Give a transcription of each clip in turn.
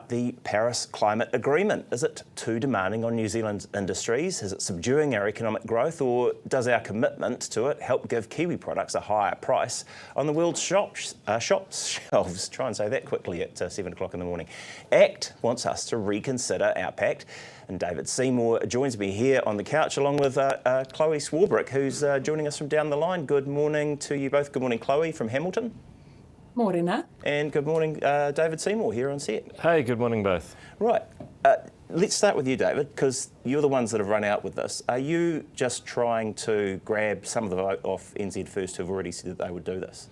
about the Paris Climate Agreement. Is it too demanding on New Zealand's industries? Is it subduing our economic growth, or does our commitment to it help give Kiwi products a higher price on the world's shops shelves? Try and say that quickly at 7 o'clock in the morning. ACT wants us to reconsider our pact, and David Seymour joins me here on the couch along with Chlöe Swarbrick, who's joining us from down the line. Good morning to you both. Good morning, Chlöe from Hamilton. Morena. And good morning, David Seymour here on set. Hey, good morning both. Right, let's start with you, David, because you're the ones that have run out with this. Are you just trying to grab some of the vote off NZ First who've already said that they would do this?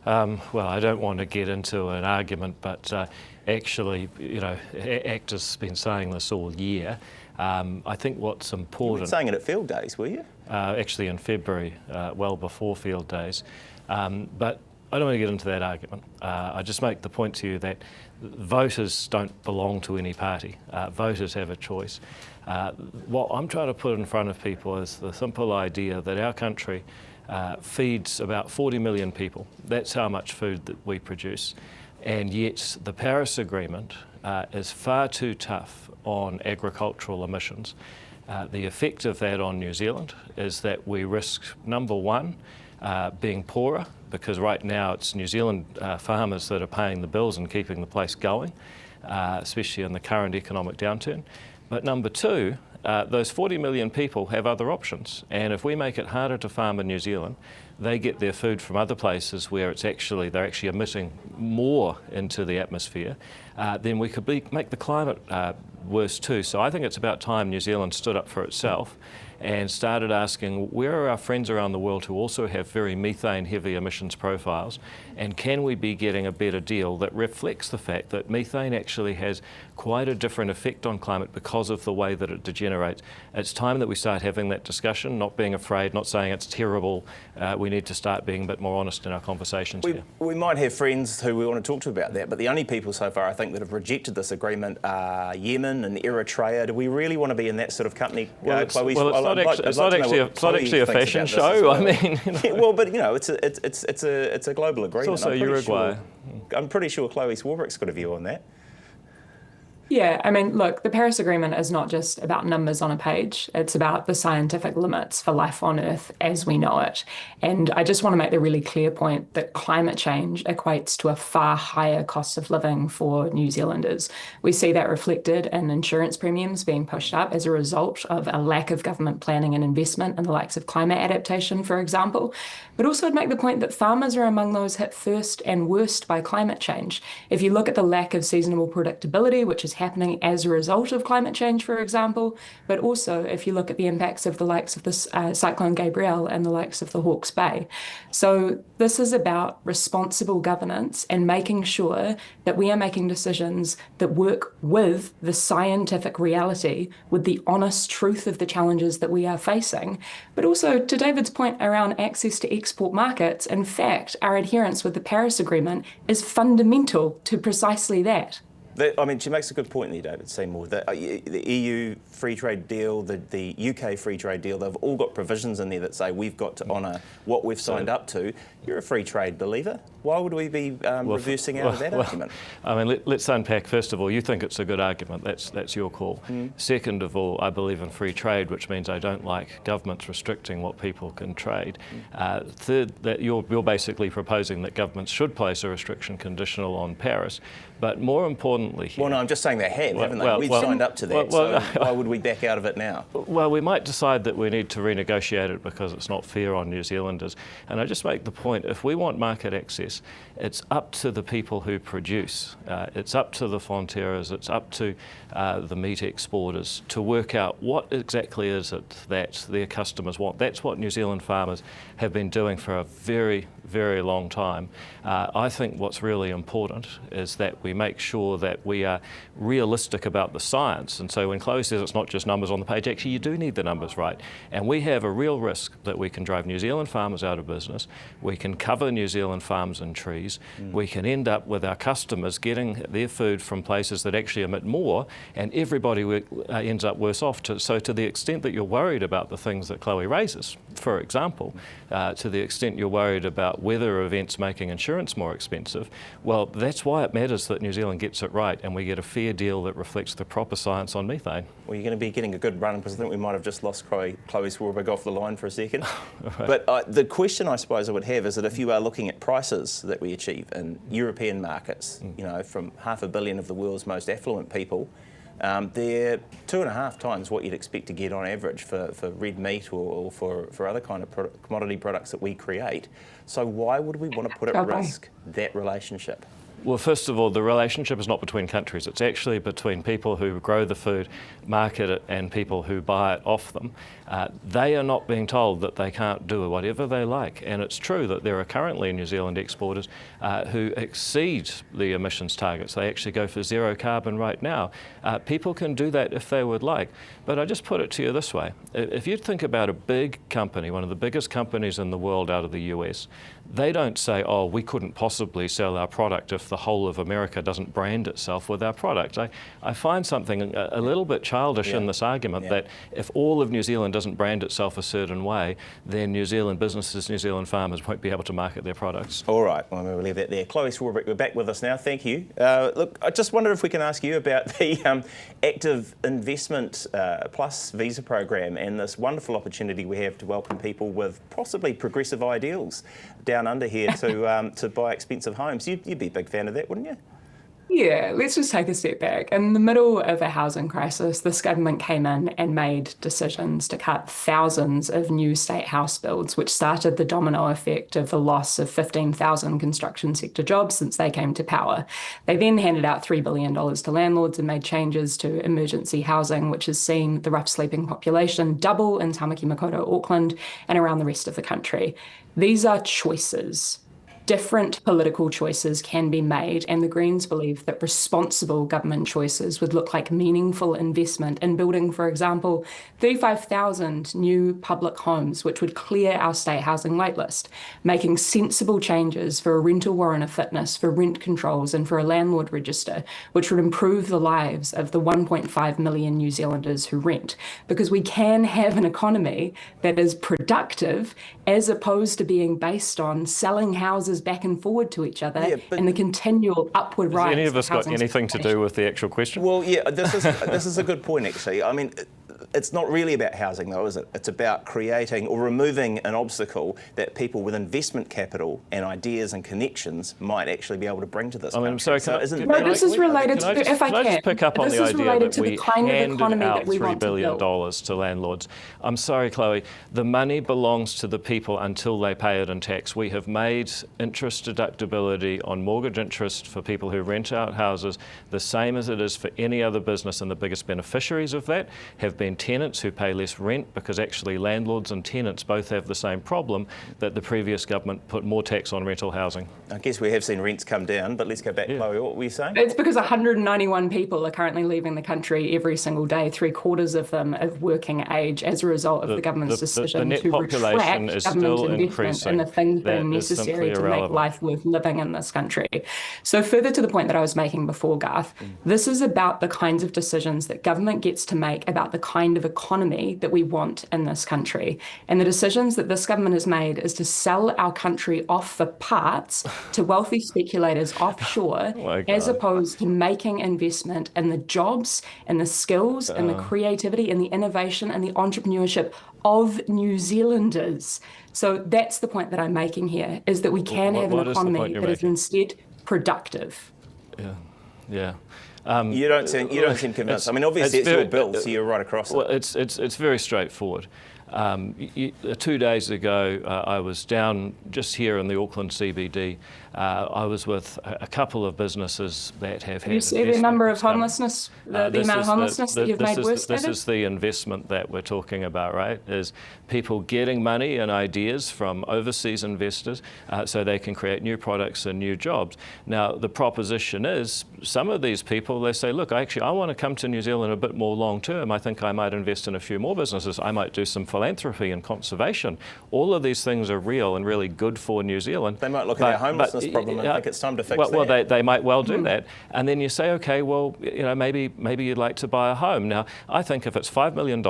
Well, I don't want to get into an argument, but actually, you know, ACT has been saying this all year. I think what's important... You were saying it at field days, were you? Actually in February, well before field days. But I don't want to get into that argument. I just make the point to you that voters don't belong to any party. Voters have a choice. What I'm trying to put in front of people is the simple idea that our country feeds about 40 million people. That's how much food that we produce. And yet the Paris Agreement is far too tough on agricultural emissions. The effect of that on New Zealand is that we risk, number one, being poorer, because right now it's New Zealand farmers that are paying the bills and keeping the place going, especially in the current economic downturn. But number two, those 40 million people have other options, and if we make it harder to farm in New Zealand, they get their food from other places where they're actually emitting more into the atmosphere, then we could make the climate worse too. So I think it's about time New Zealand stood up for itself and started asking, where are our friends around the world who also have very methane-heavy emissions profiles, and can we be getting a better deal that reflects the fact that methane actually has quite a different effect on climate because of the way that it degenerates. It's time that we start having that discussion, not being afraid, not saying it's terrible. We need to start being a bit more honest in our conversations here. We might have friends who we want to talk to about that, but the only people so far I think that have rejected this agreement are Yemen and Eritrea. Do we really want to be in that sort of company, Chlöe? It's not actually a fashion show. Well. I mean, you know. Yeah, well, but you know, it's a global agreement. It's also Uruguay. I'm pretty sure Chlöe Swarbrick's got a view on that. Yeah, I mean, look, the Paris Agreement is not just about numbers on a page. It's about the scientific limits for life on Earth as we know it. And I just want to make the really clear point that climate change equates to a far higher cost of living for New Zealanders. We see that reflected in insurance premiums being pushed up as a result of a lack of government planning and investment in the likes of climate adaptation, for example. But also I'd make the point that farmers are among those hit first and worst by climate change. If you look at the lack of seasonal predictability, which is happening as a result of climate change, for example, but also if you look at the impacts of the likes of this Cyclone Gabrielle and the likes of the Hawke's Bay. So this is about responsible governance and making sure that we are making decisions that work with the scientific reality, with the honest truth of the challenges that we are facing. But also, to David's point around access to export markets, in fact, our adherence with the Paris Agreement is fundamental to precisely that. I mean, she makes a good point there, David Seymour, that the EU free trade deal, the UK free trade deal, they've all got provisions in there that say we've got to honour what we've signed up to. You're a free trade believer. Why would we be reversing out of that argument? I mean, let's unpack. First of all, you think it's a good argument. That's your call. Second of all, I believe in free trade, which means I don't like governments restricting what people can trade. Third, that you're basically proposing that governments should place a restriction conditional on Paris. But more importantly here... Well, no, I'm just saying they have, haven't they? We've signed up to that, so why would we back out of it now? Well, we might decide that we need to renegotiate it because it's not fair on New Zealanders. And I just make the point, if we want market access, it's up to the people who produce. It's up to the Fonterras, it's up to the meat exporters to work out what exactly is it that their customers want. That's what New Zealand farmers have been doing for a very, very long time. I think what's really important is that we make sure that we are realistic about the science. And so when Chlöe says it's not just numbers on the page, actually you do need the numbers right. And we have a real risk that we can drive New Zealand farmers out of business, we can cover New Zealand farms and trees, we can end up with our customers getting their food from places that actually emit more, and everybody ends up worse off. So to the extent that you're worried about the things that Chlöe raises, for example, to the extent you're worried about weather events making insurance more expensive, well, that's why it matters that New Zealand gets it right. right and we get a fair deal that reflects the proper science on methane. Well, you're going to be getting a good run because I think we might have just lost Chlöe Swarbrick off the line for a second. Right. But the question I suppose I would have is that if you are looking at prices that we achieve in European markets, you know, from 500 million of the world's most affluent people, they're 2.5 times what you'd expect to get on average for red meat or for other kind of commodity products that we create. So why would we want to put at risk that relationship? Well, first of all, the relationship is not between countries. It's actually between people who grow the food, market it, and people who buy it off them. They are not being told that they can't do whatever they like. And it's true that there are currently New Zealand exporters who exceed the emissions targets. They actually go for zero carbon right now. People can do that if they would like. But I just put it to you this way. If you think about a big company, one of the biggest companies in the world out of the US, they don't say, oh, we couldn't possibly sell our product if the whole of America doesn't brand itself with our product. I find something a little bit childish in this argument that if all of New Zealand doesn't brand itself a certain way, then New Zealand businesses, New Zealand farmers won't be able to market their products. All right, well, we'll leave that there. Chlöe Swarbrick, we're back with us now. Thank you. Look, I just wondered if we can ask you about the Active Investment Plus visa program and this wonderful opportunity we have to welcome people with possibly progressive ideals down under here to buy expensive homes. You'd be a big fan of that, wouldn't you? Yeah, let's just take a step back. In the middle of a housing crisis, this government came in and made decisions to cut thousands of new state house builds, which started the domino effect of the loss of 15,000 construction sector jobs since they came to power. They then handed out $3 billion to landlords and made changes to emergency housing, which has seen the rough sleeping population double in Tamaki Makaurau, Auckland, and around the rest of the country. These are choices. Different political choices can be made, and the Greens believe that responsible government choices would look like meaningful investment in building, for example, 35,000 new public homes, which would clear our state housing waitlist, making sensible changes for a rental warrant of fitness, for rent controls, and for a landlord register, which would improve the lives of the 1.5 million New Zealanders who rent. Because we can have an economy that is productive as opposed to being based on selling houses back and forward to each other and the continual upward rise. Has any of us got anything to do with the actual question? Well, yeah, this is a good point, actually. I mean, it's not really about housing, though, is it? It's about creating or removing an obstacle that people with investment capital and ideas and connections might actually be able to bring to this. I mean, I'm sorry, this is related to, if I can, just pick up on the idea that we handed out $3 billion to to landlords. I'm sorry, Chloe, the money belongs to the people until they pay it in tax. We have made interest deductibility on mortgage interest for people who rent out houses the same as it is for any other business, and the biggest beneficiaries of that have been tenants who pay less rent, because actually landlords and tenants both have the same problem, that the previous government put more tax on rental housing. I guess we have seen rents come down, but let's go back, Chloe, what were you saying? It's because 191 people are currently leaving the country every single day, 3/4 of them of working age, as a result of the government's decision to retract government investment in the things that are necessary to make life worth living in this country. So further to the point that I was making before, Garth, this is about the kinds of decisions that government gets to make about the kind of economy that we want in this country. And the decisions that this government has made is to sell our country off for parts to wealthy speculators offshore, as opposed to making investment in the jobs and the skills and the creativity and the innovation and the entrepreneurship of New Zealanders. So that's the point that I'm making here, is that we can have an economy that is instead productive. Yeah. You don't seem convinced. I mean, obviously it's your bill, so you're right across it. Well, it's very straightforward. 2 days ago, I was down just here in the Auckland CBD. I was with a couple of businesses that have had. You see the number of homelessness, the amount of homelessness that you've made worse? This is the investment that we're talking about, right? Is people getting money and ideas from overseas investors so they can create new products and new jobs. Now, the proposition is some of these people, they say, look, actually, I want to come to New Zealand a bit more long term. I think I might invest in a few more businesses. I might do some philanthropy and conservation. All of these things are real and really good for New Zealand. They might look at our homelessness problem and think it's time to fix that. Well, they might well do that. And then you say, okay, well, maybe you'd like to buy a home. Now, I think if it's $5 million,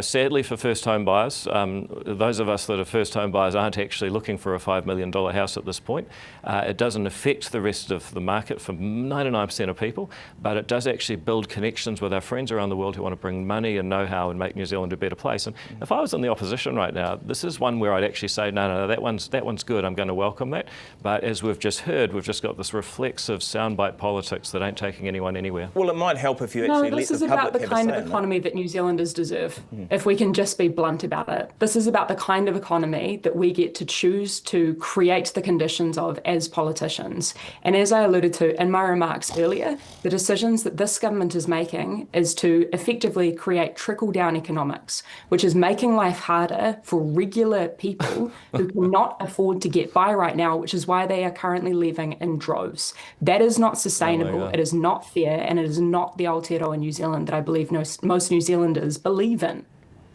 sadly for first home buyers, those of us that are first home buyers aren't actually looking for a $5 million house at this point. It doesn't affect the rest of the market for 99% of people, but it does actually build connections with our friends around the world who want to bring money and know-how and make New Zealand a better place. And if I was in the opposition right now, this is one where I'd actually say, no, that one's good. I'm going to welcome that. But as we've just heard, we've just got this reflexive soundbite politics that ain't taking anyone anywhere. Well, it might help if you actually let the public have a say. This is about the kind of economy that New Zealanders deserve, if we can just be blunt about it. This is about the kind of economy that we get to choose to create the conditions of as politicians. And as I alluded to in my remarks earlier, the decisions that this government is making is to effectively create trickle-down economics, which is making life harder for regular people who cannot afford to get by right now, which is why they are currently leaving in droves. That is not sustainable, it is not fair, and it is not the Aotearoa New Zealand that I believe most New Zealanders believe in.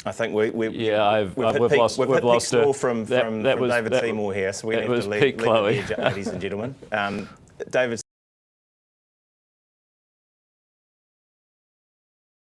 I think we've lost peak score from David Seymour here, so we need to leave it here, ladies and gentlemen. David